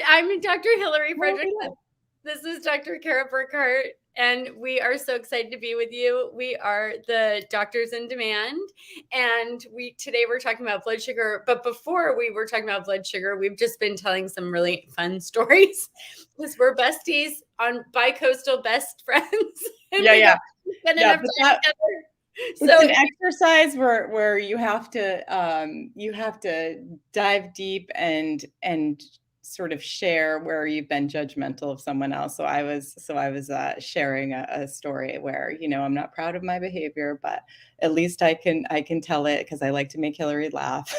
I'm Dr. Hillary Oh, Frederickson. This is Dr. Kara Burkhart, and we are so excited to be with you. We are the Doctors in Demand, and today we're talking about blood sugar. But before we were talking about blood sugar, we've just been telling some really fun stories because we're besties on bi-coastal best friends, and we don't spend enough but time together. it's So an exercise where you have to dive deep and sort of share where you've been judgmental of someone else. So I was sharing a story where, I'm not proud of my behavior, but at least I can tell it because I like to make Hillary laugh.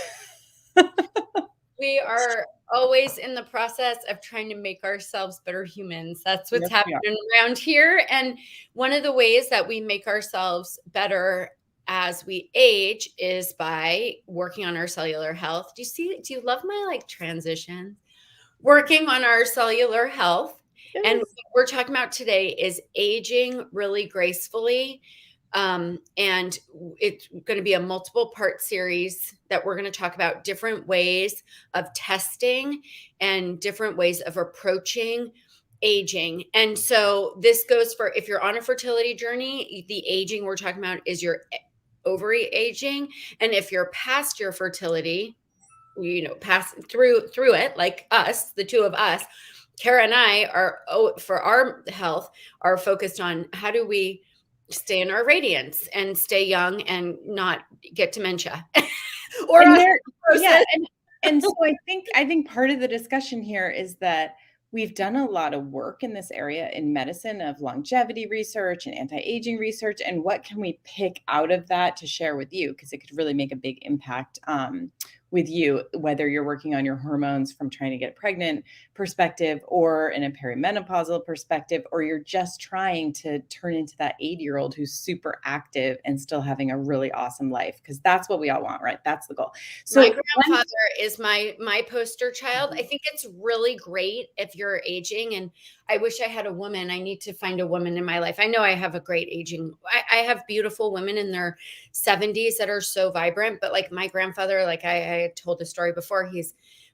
we are always in the process of trying to make ourselves better humans. That's what's Yes, we are. happening around here. And one of the ways that we make ourselves better as we age is by working on our cellular health. Do you love my like transition? Working on our cellular health. And what Yes. we're talking about today is aging really gracefully. And it's going to be a multiple part series that we're going to talk about different ways of testing and different ways of approaching aging. And so this goes for if you're on a fertility journey, the aging we're talking about is your ovary aging. And if you're past your fertility, pass through it, like us, the two of us, Kara and I are, for our health, are focused on how do we stay in our radiance and stay young and not get dementia or And there, yeah, osteoporosis. and so I think part of the discussion here is that we've done a lot of work in this area in medicine of longevity research and anti-aging research, and what can we pick out of that to share with you, because it could really make a big impact with you, whether you're working on your hormones from trying to get pregnant perspective, or in a perimenopausal perspective, or you're just trying to turn into that 80-year-old who's super active and still having a really awesome life, because that's what we all want, right? That's the goal. My So grandfather is my poster child. I think it's really great if you're aging, and I wish I had a woman. I need to find a woman in my life. I know I have a great aging. I have beautiful women in their 70s that are so vibrant, but like my grandfather, like I told a story before,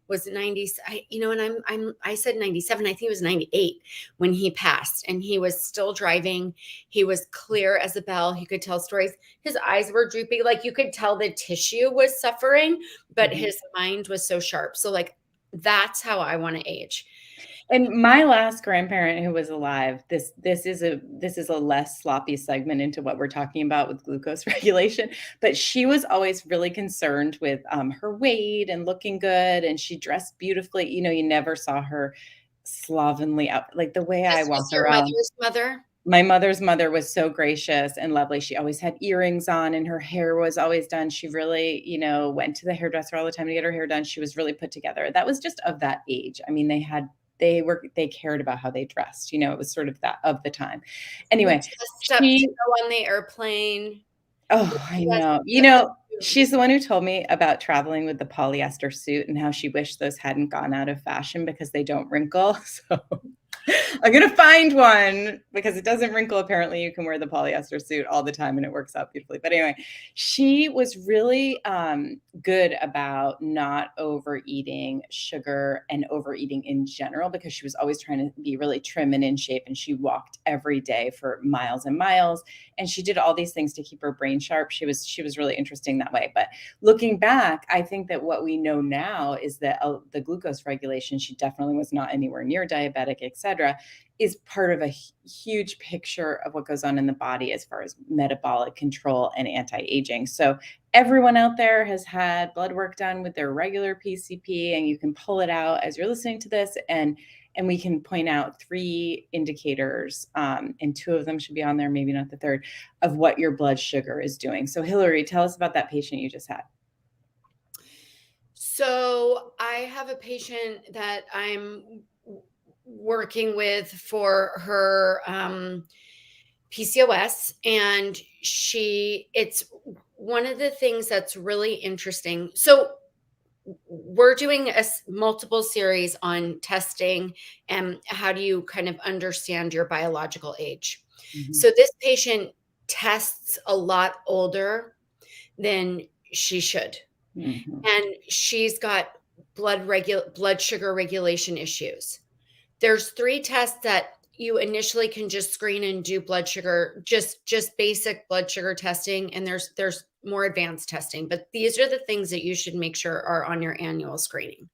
was 90, and I said 97. I think he was 98 when he passed, and he was still driving. He was clear as a bell. He could tell stories. His eyes were droopy. Like you could tell the tissue was suffering, but his mind was so sharp. So like, that's how I want to age. And my last grandparent who was alive, this is a less sloppy segment into what we're talking about with glucose regulation, but she was always really concerned with her weight and looking good, and she dressed beautifully. You never saw her slovenly out, like the way I This was walk your around. mother's mother? My mother's mother was so gracious and lovely. She always had earrings on, and her hair was always done. She really, went to the hairdresser all the time to get her hair done. She was really put together. That was just of that age. I mean, they cared about how they dressed. It was sort of that of the time. We Anyway, dressed up to she go on the airplane. oh, I Yes, know. She's the one who told me about traveling with the polyester suit and how she wished those hadn't gone out of fashion because they don't wrinkle. So I'm going to find one because it doesn't wrinkle. Apparently, you can wear the polyester suit all the time and it works out beautifully. But anyway, she was really good about not overeating sugar and overeating in general, because she was always trying to be really trim and in shape. And she walked every day for miles and miles. And she did all these things to keep her brain sharp. She was really interesting that way. But looking back, I think that what we know now is that the glucose regulation, she definitely was not anywhere near diabetic, etc., is part of a huge picture of what goes on in the body as far as metabolic control and anti-aging. So everyone out there has had blood work done with their regular PCP, and you can pull it out as you're listening to this, and we can point out 3 indicators, and 2 of them should be on there, maybe not the third, of what your blood sugar is doing. So Hillary, tell us about that patient you just had. So I have a patient that I'm working with for her PCOS, and it's one of the things that's really interesting. So we're doing a multiple series on testing and how do you kind of understand your biological age. Mm-hmm. So this patient tests a lot older than she should. Mm-hmm. And she's got blood sugar regulation issues. There's 3 tests that you initially can just screen and do blood sugar, just basic blood sugar testing, and there's more advanced testing, but these are the things that you should make sure are on your annual screening.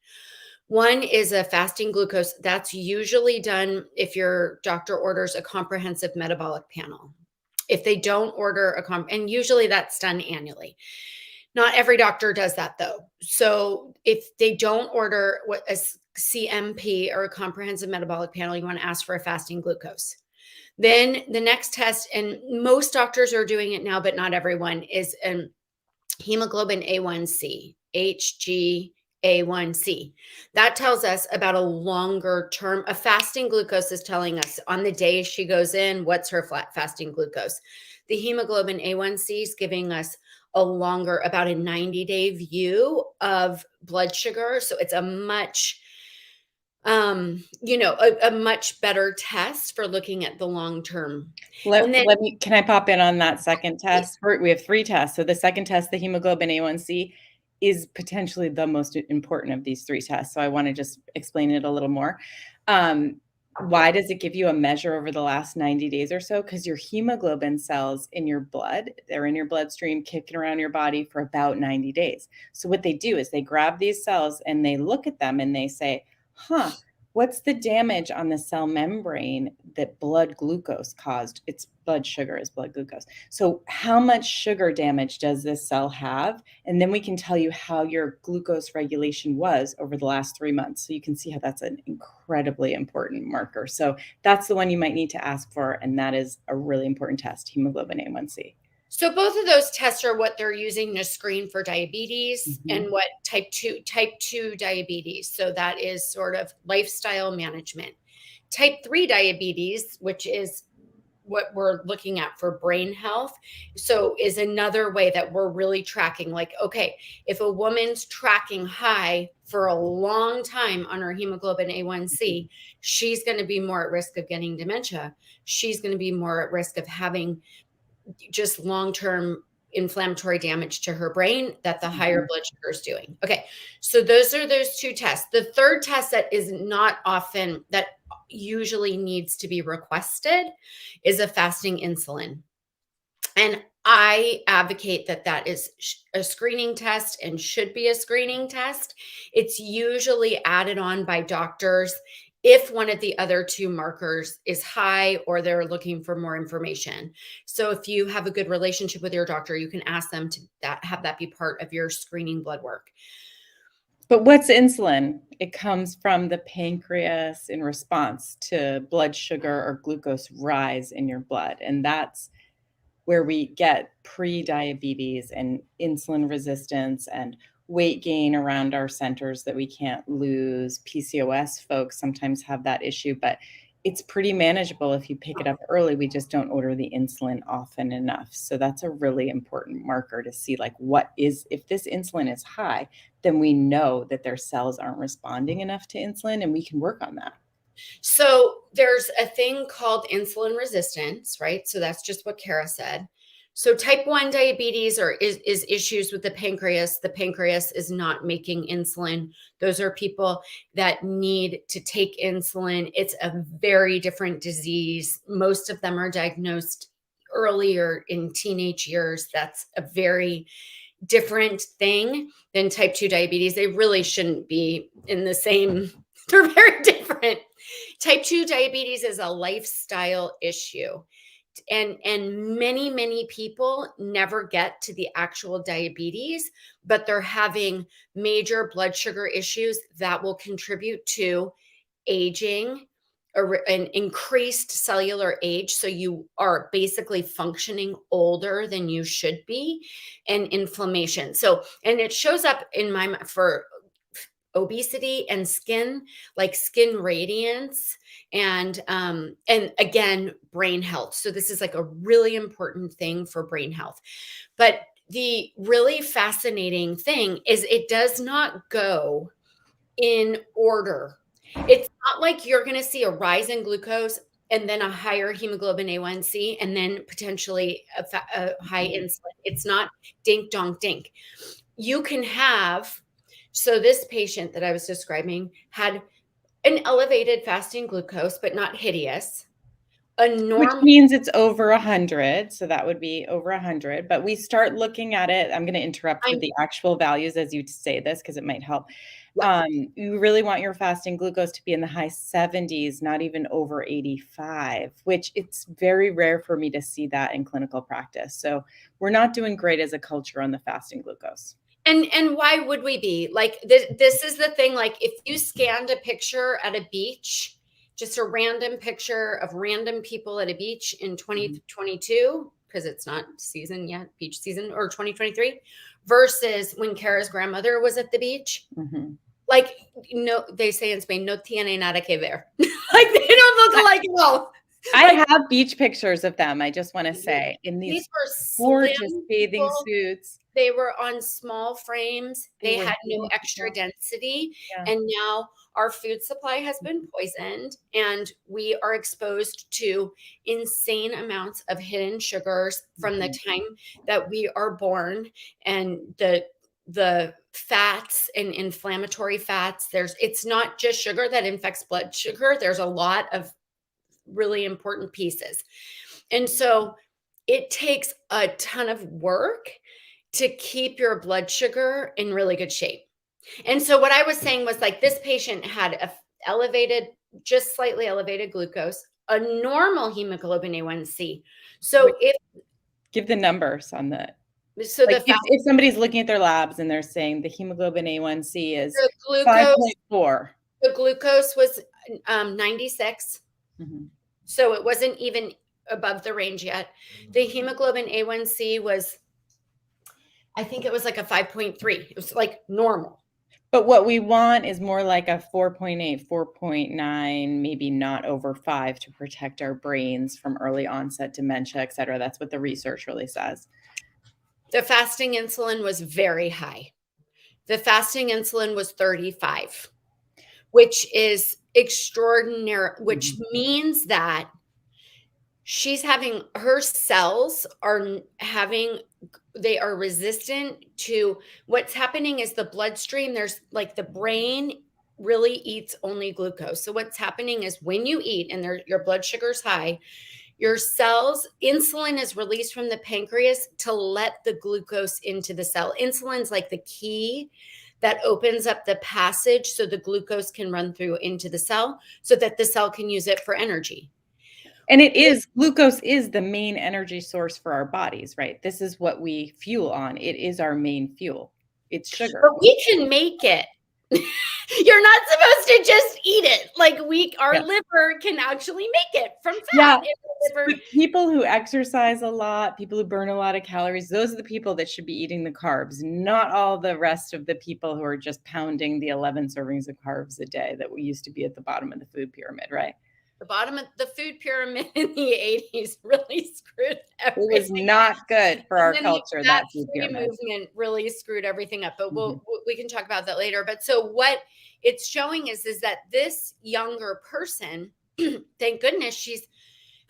One is a fasting glucose. That's usually done if your doctor orders a comprehensive metabolic panel. If they don't order and usually that's done annually. Not every doctor does that though. So if they don't order what a CMP or a comprehensive metabolic panel, you want to ask for a fasting glucose. Then the next test, and most doctors are doing it now, but not everyone, is hemoglobin A1C, HgA1C. That tells us about a longer term. A fasting glucose is telling us on the day she goes in, what's her fasting glucose. The hemoglobin A1C is giving us a longer, about a 90-day view of blood sugar. So it's a much, a much better test for looking at the long term. And then Can I pop in on that second test? We have 3 tests. So the second test, the hemoglobin A1C, is potentially the most important of these 3 tests. So I want to just explain it a little more. Why does it give you a measure over the last 90 days or so? Because your hemoglobin cells in your blood, they're in your bloodstream, kicking around your body for about 90 days. So what they do is they grab these cells and they look at them and they say, what's the damage on the cell membrane that blood glucose caused? It's blood sugar is blood glucose. So how much sugar damage does this cell have? And then we can tell you how your glucose regulation was over the last 3 months. So you can see how that's an incredibly important marker. So that's the one you might need to ask for. And that is a really important test, hemoglobin A1C. So both of those tests are what they're using to screen for diabetes and what type 2 diabetes. So that is sort of lifestyle management. Type 3 diabetes, which is what we're looking at for brain health, so is another way that we're really tracking, like, okay, if a woman's tracking high for a long time on her hemoglobin A1C, she's going to be more at risk of getting dementia. She's going to be more at risk of having just long-term inflammatory damage to her brain that the higher blood sugar is doing. Okay, so those are those 2 tests. The third test that is not often, that usually needs to be requested, is a fasting insulin. And I advocate that that is a screening test and should be a screening test. It's usually added on by doctors if one of the other 2 markers is high or they're looking for more information. So if you have a good relationship with your doctor, you can ask them to have that be part of your screening blood work. But what's insulin? It comes from the pancreas in response to blood sugar or glucose rise in your blood. And that's where we get pre-diabetes and insulin resistance and weight gain around our centers that we can't lose. PCOS folks sometimes have that issue, but it's pretty manageable if you pick it up early. We just don't order the insulin often enough. So that's a really important marker to see, like, if this insulin is high, then we know that their cells aren't responding enough to insulin and we can work on that. So there's a thing called insulin resistance, right? So that's just what Kara said. So type 1 diabetes is issues with the pancreas. The pancreas is not making insulin. Those are people that need to take insulin. It's a very different disease. Most of them are diagnosed earlier in teenage years. That's a very different thing than type 2 diabetes. They really shouldn't be in the same, they're very different. Type 2 diabetes is a lifestyle issue. And many people never get to the actual diabetes, but they're having major blood sugar issues that will contribute to aging, an increased cellular age. So you are basically functioning older than you should be, and inflammation. So, and it shows up in for obesity and skin, like skin radiance, and again, brain health. So this is like a really important thing for brain health. But the really fascinating thing is it does not go in order. It's not like you're going to see a rise in glucose and then a higher hemoglobin A1C and then potentially a high insulin. It's not dink donk dink. You can have So this patient that I was describing had an elevated fasting glucose, but not hideous. A Which normal. means it's over 100, so that would be over 100, but we start looking at it. I'm gonna interrupt with I'm the actual values as you say this because it might help. Yeah. You really want your fasting glucose to be in the high 70s, not even over 85, which it's very rare for me to see that in clinical practice. So we're not doing great as a culture on the fasting glucose. And why would we be? Like this is the thing, like if you scanned a picture at a beach, just a random picture of random people at a beach in Mhm, 2022, because it's not season yet, beach season, or 2023, versus when Kara's grandmother was at the beach, mhm. like, no, they say in Spain, no tiene nada que ver. Like they don't look I alike at all. Like I have beach pictures of them, I just wanna say, in these these were gorgeous slim bathing people. suits. They were on small frames. They They were had no extra beautiful. density. Yeah. And now our food supply has been Mhm, poisoned, and we are exposed to insane amounts of hidden sugars from the mhm, time that we are born. And the fats and inflammatory fats, it's not just sugar that infects blood sugar. There's a lot of really important pieces. And so it takes a ton of work to keep your blood sugar in really good shape. And so what I was saying was, like, this patient had a elevated, just slightly elevated glucose, a normal hemoglobin A1C. Wait, So if give the numbers on the so like, the if somebody's looking at their labs and they're saying the hemoglobin A1C is the glucose 5.4. the glucose was 96. Mhm. So it wasn't even above the range yet. The hemoglobin A1C was, I think it was like a 5.3. It was like normal. But what we want is more like a 4.8, 4.9, maybe not over 5 to protect our brains from early onset dementia, etcetera. That's what the research really says. The fasting insulin was very high. The fasting insulin was 35, which is extraordinary, which Mhm, means that she's having, her cells are having, they are resistant to what's happening is the bloodstream. There's like the brain really eats only glucose. So what's happening is when you eat and your blood sugar's high, your cells, insulin is released from the pancreas to let the glucose into the cell. Insulin's like the key that opens up the passage so the glucose can run through into the cell so that the cell can use it for energy. and glucose is the main energy source for our bodies, right? This is what we fuel on. It is our main fuel. It's sugar. But we can make it. You're not supposed to just eat it. Like, our Yeah. liver can actually make it from fat Yeah. in the liver. But people who exercise a lot, people who burn a lot of calories, those are the people that should be eating the carbs, not all the rest of the people who are just pounding the 11 servings of carbs a day that we used to be at the bottom of the food pyramid, right? The bottom of the food pyramid in the 80s really screwed It was everything up. not good for And our then the culture, that food fat-free pyramid. movement really screwed everything up, but Mhm, we can talk about that later. But so what it's showing is that this younger person, thank goodness she's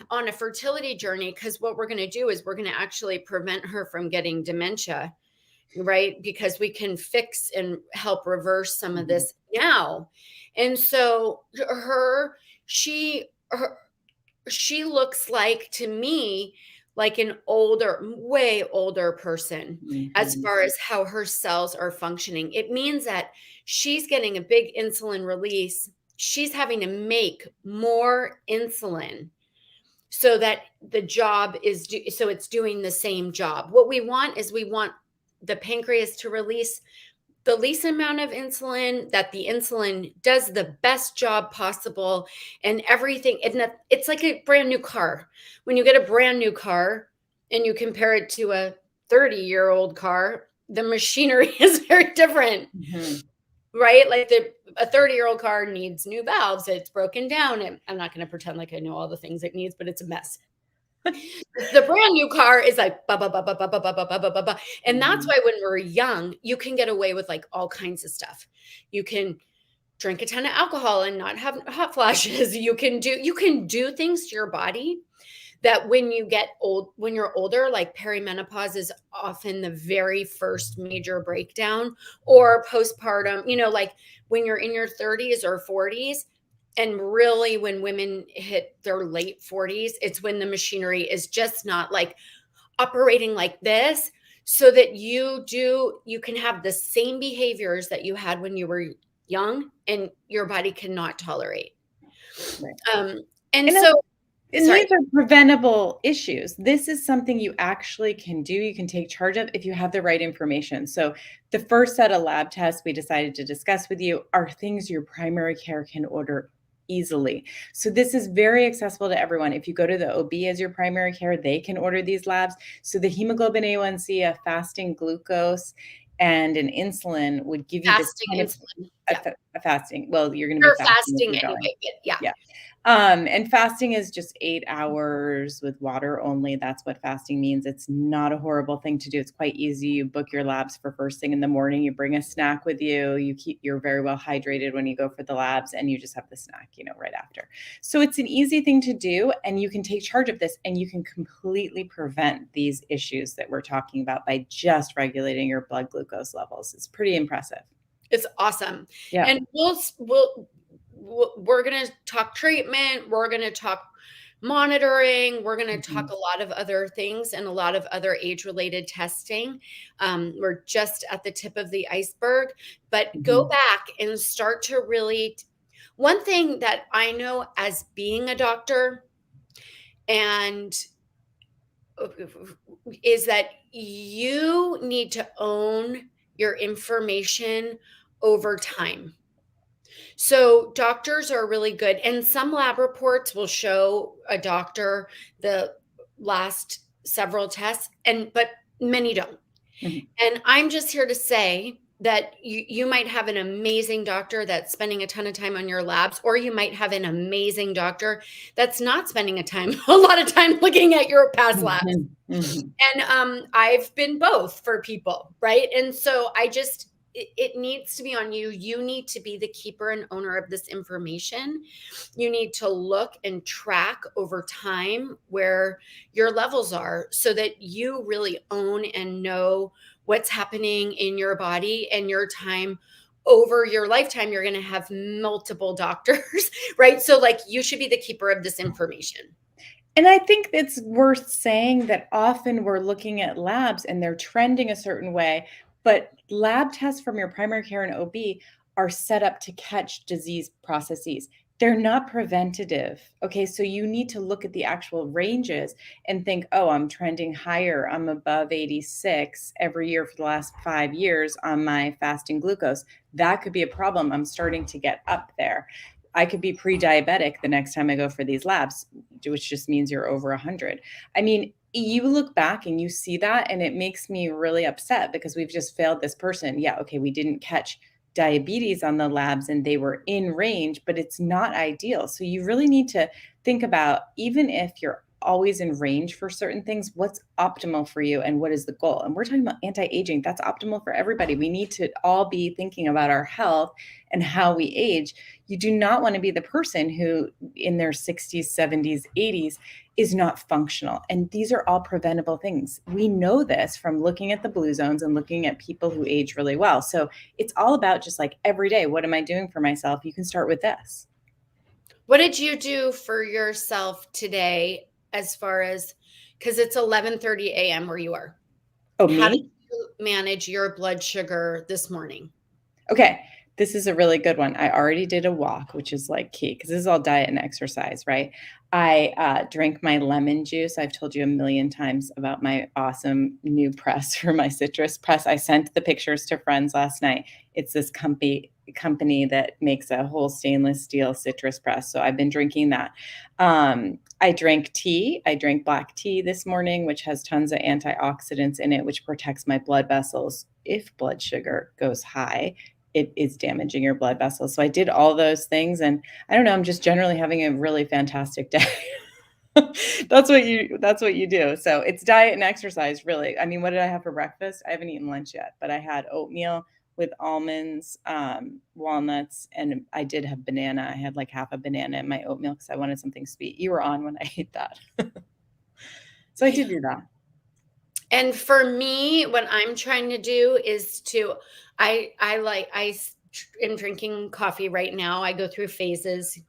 on a fertility journey, because what we're going to do is we're going to actually prevent her from getting dementia, right? Because we can fix and help reverse some of mhm, this now. And so her she looks like, to me, like an older, way older person as mhm. far as how her cells are functioning. It means that she's getting a big insulin release. She's having to make more insulin so that the job so it's doing the same job. What we want is we want the pancreas to release the least amount of insulin, that the insulin does the best job possible, and everything. It's like a brand new car. When you get a brand new car and you compare it to a 30-year-old car, the machinery is very different, Mhm. right? Like a 30-year-old car needs new valves, it's broken down, and I'm not going to pretend like I know all the things it needs, but it's a mess. The brand new car is like ba ba ba ba ba ba ba ba ba ba ba ba. And that's Mhm. why when we're young, you can get away with like all kinds of stuff. You can drink a ton of alcohol and not have hot flashes. You can do things to your body that when you're older, like perimenopause is often the very first major breakdown, or postpartum, like when you're in your 30s or 40s. And really, when women hit their late 40s, it's when the machinery is just not like operating like this, so that you can have the same behaviors that you had when you were young and your body cannot tolerate. Right. Um, and And so, And sorry. these are preventable issues. This is something you actually can do, you can take charge of if you have the right information. So the first set of lab tests we decided to discuss with you are things your primary care can order easily. So this is very accessible to everyone. If you go to the OB as your primary care, they can order these labs. So the hemoglobin A1C, a fasting glucose, and an insulin would give you this Fasting kind of insulin. Yeah. a fasting. Well, you're going to be Or fasting if fasting you're going. anyway. Yeah. Yeah. And fasting is just 8 hours with water only. That's what fasting means. It's not a horrible thing to do. It's quite easy. You book your labs for first thing in the morning. You bring a snack with you. You're very well hydrated when you go for the labs, and you just have the snack, right after. So it's an easy thing to do, and you can take charge of this, and you can completely prevent these issues that we're talking about by just regulating your blood glucose levels. It's pretty impressive. It's awesome. Yeah. And we're going to talk treatment, we're going to talk monitoring, we're going to talk Mhm. a lot of other things and a lot of other age related testing. We're just at the tip of the iceberg, but go Mhm. back and start to really. One thing that I know as being a doctor and is that you need to own your information over time. So doctors are really good, and some lab reports will show a doctor the last several tests, but many don't. Mhm. And I'm just here to say that you might have an amazing doctor that's spending a ton of time on your labs, or you might have an amazing doctor that's not spending a lot of time looking at your past labs. Mhm. Mhm. And I've been both for people, right? And so it needs to be on you. You need to be the keeper and owner of this information. You need to look and track over time where your levels are, so that you really own and know what's happening in your body and your time. Over your lifetime, you're going to have multiple doctors, right? So, like, you should be the keeper of this information. And I think it's worth saying that often we're looking at labs and they're trending a certain way, but lab tests from your primary care and OB are set up to catch disease processes. They're not preventative. Okay, so you need to look at the actual ranges and think, oh, I'm trending higher. I'm above 86 every year for the last 5 years on my fasting glucose. That could be a problem. I'm starting to get up there. I could be pre-diabetic the next time I go for these labs, which just means you're over 100. I mean, you look back and you see that, and it makes me really upset because we've just failed this person. Yeah, okay, we didn't catch diabetes on the labs and they were in range, but it's not ideal. So you really need to think about, even if you're always in range for certain things, what's optimal for you and what is the goal? And we're talking about anti-aging. That's optimal for everybody. We need to all be thinking about our health and how we age. You do not want to be the person who in their 60s, 70s, 80s is not functional. And these are all preventable things. We know this from looking at the blue zones and looking at people who age really well. So it's all about just like every day, what am I doing for myself? You can start with this. What did you do for yourself today, as far as, because it's 11:30 a.m. where you are? Oh, How did me? you manage your blood sugar this morning? Okay, this is a really good one. I already did a walk, which is like key because this is all diet and exercise, right? I drank my lemon juice. I've told you a million times about my awesome new press for my citrus press. I sent the pictures to friends last night. It's this company that makes a whole stainless steel citrus press. So I've been drinking that. I drank tea. I drank black tea this morning, which has tons of antioxidants in it, which protects my blood vessels if blood sugar goes high. It is damaging your blood vessels. So I did all those things, and I don't know, I'm just generally having a really fantastic day. That's what you do. So it's diet and exercise, really. I mean, what did I have for breakfast? I haven't eaten lunch yet, but I had oatmeal with almonds, walnuts, and I did have banana. I had like half a banana in my oatmeal because I wanted something sweet. You were on when I ate that. So I do that. And for me, what I'm trying to do is I am drinking coffee right now. I go through phases.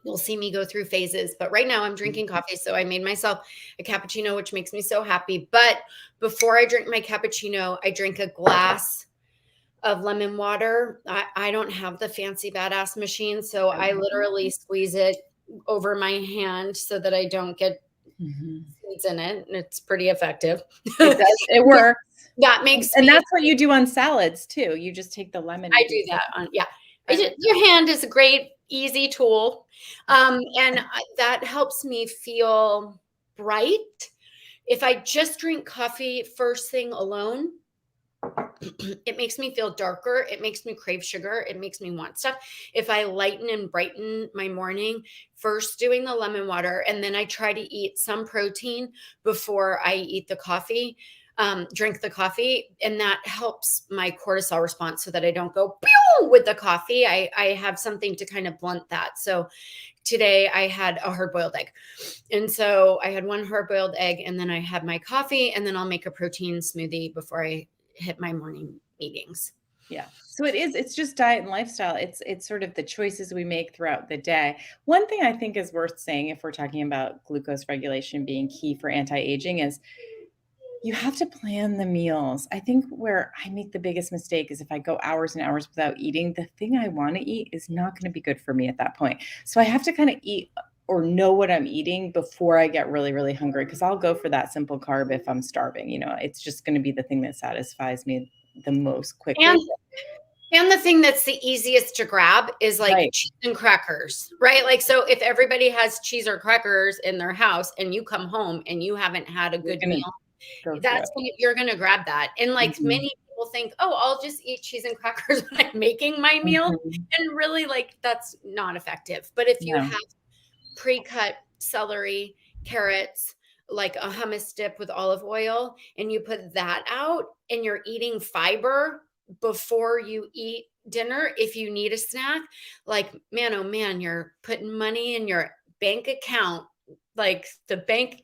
You'll see me go through phases, but right now I'm drinking coffee. So I made myself a cappuccino, which makes me so happy. But before I drink my cappuccino, I drink a glass of lemon water. I don't have the fancy badass machine, so I literally squeeze it over my hand so that I don't get seeds in it. And it's pretty effective. It does. It works. That makes And me. that's what you do on salads too. You just take the lemon. I do that on, yeah. Your hand is a great, easy tool. That helps me feel bright. If I just drink coffee first thing alone, it makes me feel darker. It makes me crave sugar. It makes me want stuff. If I lighten and brighten my morning, first doing the lemon water, and then I try to eat some protein before I eat the coffee, drink the coffee, and that helps my cortisol response so that I don't go pew with the coffee. I have something to kind of blunt that. So today I had a hard-boiled egg. And so I had one hard-boiled egg, and then I had my coffee, and then I'll make a protein smoothie before I hit my morning meetings. Yeah. So it's just diet and lifestyle. It's sort of the choices we make throughout the day. One thing I think is worth saying if we're talking about glucose regulation being key for anti-aging is you have to plan the meals. I think where I make the biggest mistake is if I go hours and hours without eating, the thing I want to eat is not going to be good for me at that point. So I have to kind of eat or know what I'm eating before I get really, really hungry, because I'll go for that simple carb if I'm starving. It's just going to be the thing that satisfies me the most quickly. And the thing that's the easiest to grab is like cheese and crackers, right? Like, so if everybody has cheese or crackers in their house and you come home and you haven't had a good meal, you're going to grab that. And like many people think, oh, I'll just eat cheese and crackers when I'm making my meal. And really, like, that's not effective. But if you have pre-cut celery, carrots, like a hummus dip with olive oil, and you put that out and you're eating fiber before you eat dinner, if you need a snack, like, man, oh man, you're putting money in your bank account, like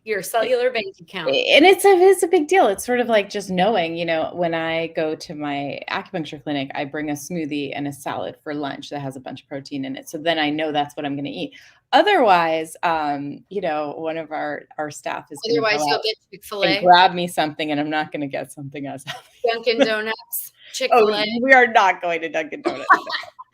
your cellular bank account. And it's a big deal. It's sort of like just knowing, when I go to my acupuncture clinic, I bring a smoothie and a salad for lunch that has a bunch of protein in it. So then I know that's what I'm going to eat. Otherwise, one of our staff is going to go you'll get Chick-fil-A and grab me something, and I'm not going to get something else. Dunkin' Donuts, Chick-fil-A. We are not going to Dunkin' Donuts.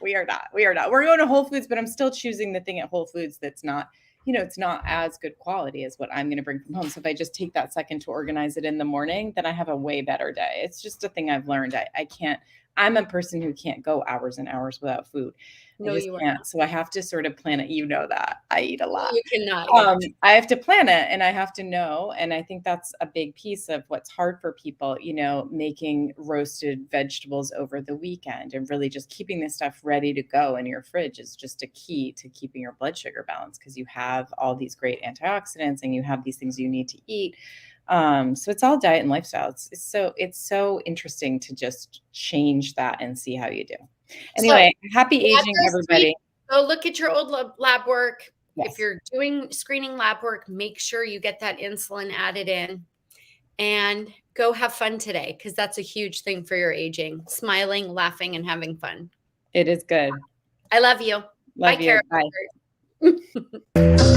We are not. We're going to Whole Foods, but I'm still choosing the thing at Whole Foods that's not, it's not as good quality as what I'm going to bring from home. So if I just take that second to organize it in the morning, then I have a way better day. It's just a thing I've learned. I'm a person who can't go hours and hours without food. No, you can't. So I have to sort of plan it. That I eat a lot. You cannot. I have to plan it, and I have to know. And I think that's a big piece of what's hard for people, making roasted vegetables over the weekend and really just keeping this stuff ready to go in your fridge is just a key to keeping your blood sugar balanced, because you have all these great antioxidants and you have these things you need to eat. So it's all diet and lifestyle. It's so interesting to just change that and see how you do. Anyway, happy aging, everybody. Go look at your old lab work. Yes. If you're doing screening lab work, make sure you get that insulin added in, and go have fun today, because that's a huge thing for your aging. Smiling, laughing, and having fun. It is good. I love you. Love you. Bye.